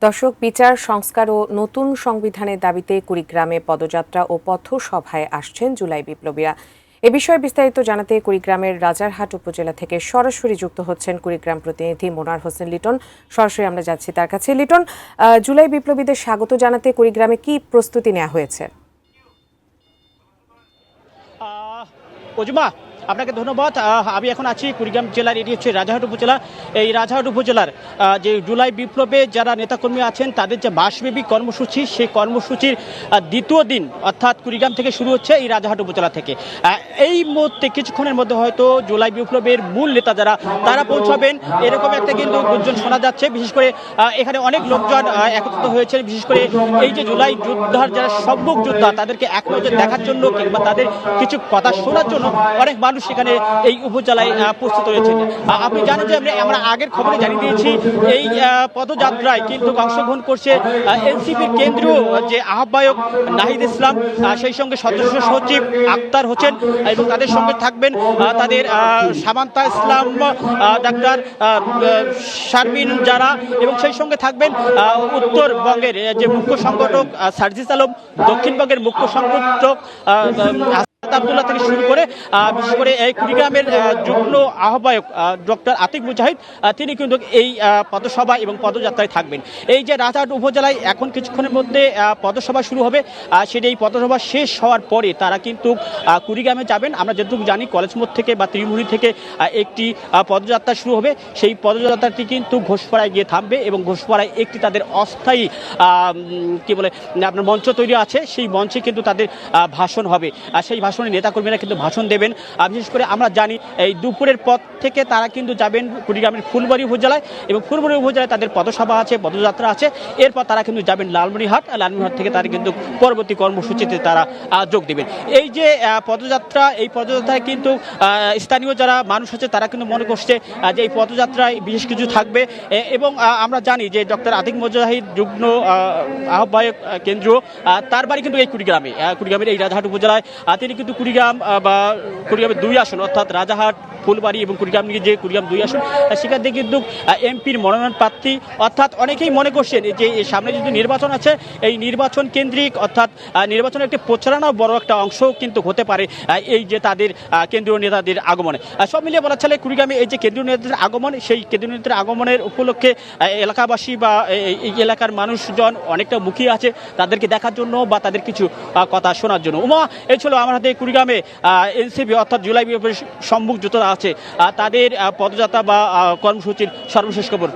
দর্শক, বিচার সংস্কার ও নতুন সংবিধানের দাবিতে কুড়িগ্রামে পদযাত্রা ও পথসভায় আসছেন জুলাই বিপ্লবীরা। এ বিষয়ে বিস্তারিত জানাতে কুড়িগ্রামের রাজারহাট উপজেলা থেকে সরাসরি যুক্ত হচ্ছেন কুড়িগ্রাম প্রতিনিধি মোনার হোসেন লিটন। সরাসরি আমরা যাচ্ছি তার কাছে। লিটন, জুলাই বিপ্লবীদের স্বাগত জানাতে কুড়িগ্রামে কি প্রস্তুতি নেওয়া হয়েছে? আপনাকে ধন্যবাদ। আমি এখন আছি কুড়িগ্রাম জেলার, এটি হচ্ছে রাজারহাট উপজেলা। এই রাজারহাট উপজেলার যে জুলাই বিপ্লবে যারা নেতাকর্মী আছেন তাদের যে মাসব্যাপী কর্মসূচি, সেই কর্মসূচির দ্বিতীয় দিন অর্থাৎ কুড়িগ্রাম থেকে শুরু হচ্ছে এই রাজারহাট উপজেলা থেকে। এই মুহূর্তে কিছুক্ষণের মধ্যে হয়তো জুলাই বিপ্লবের মূল নেতা যারা তারা পৌঁছাবেন, এরকম একটা কিন্তু গুঞ্জন শোনা যাচ্ছে। বিশেষ করে এখানে অনেক লোকজন একত্রিত হয়েছে, বিশেষ করে এই যে জুলাই যোদ্ধার যারা সম্মুখ যোদ্ধা তাদেরকে এক নজর দেখার জন্য কিংবা তাদের কিছু কথা শোনার জন্য অনেক মানুষ সেখানে এই উপজেলায় প্রস্তুত রয়েছেন। আপনি জানেন যে আমরা আগের খবরে জানিয়ে দিয়েছি এই পদযাত্রায় কিন্তু অংশগ্রহণ করছে এনসিপির কেন্দ্রীয় যে আহ্বায়ক নাহিদ ইসলাম, সেই সঙ্গে সদস্য সচিব আক্তার হোসেন, এবং তাদের সঙ্গে থাকবেন তাদের সামান্তা ইসলাম, ডাক্তার শারমিন জারা, এবং সেই সঙ্গে থাকবেন উত্তরবঙ্গের যে মুখ্য সংগঠক সার্জিস আলম, দক্ষিণবঙ্গের মুখ্য সংগঠক আব্দুল্লাহ থেকে শুরু করে বিশেষ করে এই কুড়িগ্রামের যুগ্ম আহ্বায়ক ডক্টর আতিক মুজাহিদ, তিনি কিন্তু এই পদসভা এবং পদযাত্রায় থাকবেন। এই যে রাজারহাট উপজেলায় এখন কিছুক্ষণের মধ্যে পদসভা শুরু হবে, সেটি এই পদসভা শেষ হওয়ার পরে তারা কিন্তু কুড়িগ্রামে যাবেন। আমরা যতটুকু জানি কলেজ মোড় থেকে বা ত্রিমুড়ি থেকে একটি পদযাত্রা শুরু হবে। সেই পদযাত্রাটি কিন্তু ঘোষপাড়ায় গিয়ে থামবে এবং ঘোষপাড়ায় একটি তাদের অস্থায়ী কি বলে আপনার মঞ্চ তৈরি আছে, সেই মঞ্চে কিন্তু তাদের ভাষণ হবে। আর সেই ভাষণে নেতাকর্মীরা কিন্তু ভাষণ দেবেন। বিশেষ করে আমরা জানি এই দুপুরের পর থেকে তারা কিন্তু যাবেন কুড়িগ্রামের ফুলবাড়ি উপজেলায়, এবং ফুলবাড়ি উপজেলায় তাদের পদসভা আছে, পদযাত্রা আছে। এরপর তারা কিন্তু যাবেন লালমনিরহাট, লালমনিরহাট থেকে তারা কিন্তু পরবর্তী কর্মসূচিতে তারা যোগ দেবেন। এই যে পদযাত্রা, এই পদযাত্রায় কিন্তু স্থানীয় যারা মানুষ আছে তারা কিন্তু মনে করছে যে এই পদযাত্রায় বিশেষ কিছু থাকবে। এবং আমরা জানি যে ডক্টর আতিক মুজাহিদ যুগ্ম আহ্বায়ক কেন্দ্রীয়, তার বাড়ি কিন্তু এই কুড়িগ্রামের এই রাজারহাট উপজেলায়। তিনি কিন্তু কুড়িগ্রাম বা কুড়িগ্রামের 2 আসন অর্থাৎ রাজারহাট, ফুলবাড়ি এবং কুড়িগ্রাম নিয়ে যে কুড়িগ্রাম 2 আসন, সেখান থেকে কিন্তু এমপির মনোনয়ন প্রার্থী। অর্থাৎ অনেকেই মনে করছেন যে সামনে যদি নির্বাচন আছে, এই নির্বাচন কেন্দ্রিক অর্থাৎ নির্বাচনের একটি প্রচারণা বড় একটা অংশ কিন্তু হতে পারে এই যে তাদের কেন্দ্রীয় নেতাদের আগমনে। সব মিলিয়ে বলা চলে কুড়িগ্রামে এই যে কেন্দ্রীয় নেতাদের আগমন, সেই কেন্দ্রীয় নেতাদের আগমনের উপলক্ষে এলাকাবাসী বা এই এলাকার মানুষজন অনেকটা মুখিয়ে আছে তাদেরকে দেখার জন্য বা তাদের কিছু কথা শোনার জন্য। এই ছিল আমার হাতে কুড়িগ্রামে এনসিপি অর্থাৎ জুলাই বিপ্লবের সম্মুখ যুদ্ধ আছে তাদের পদযাত্রা বা কর্মসূচির সর্বশেষ খবর।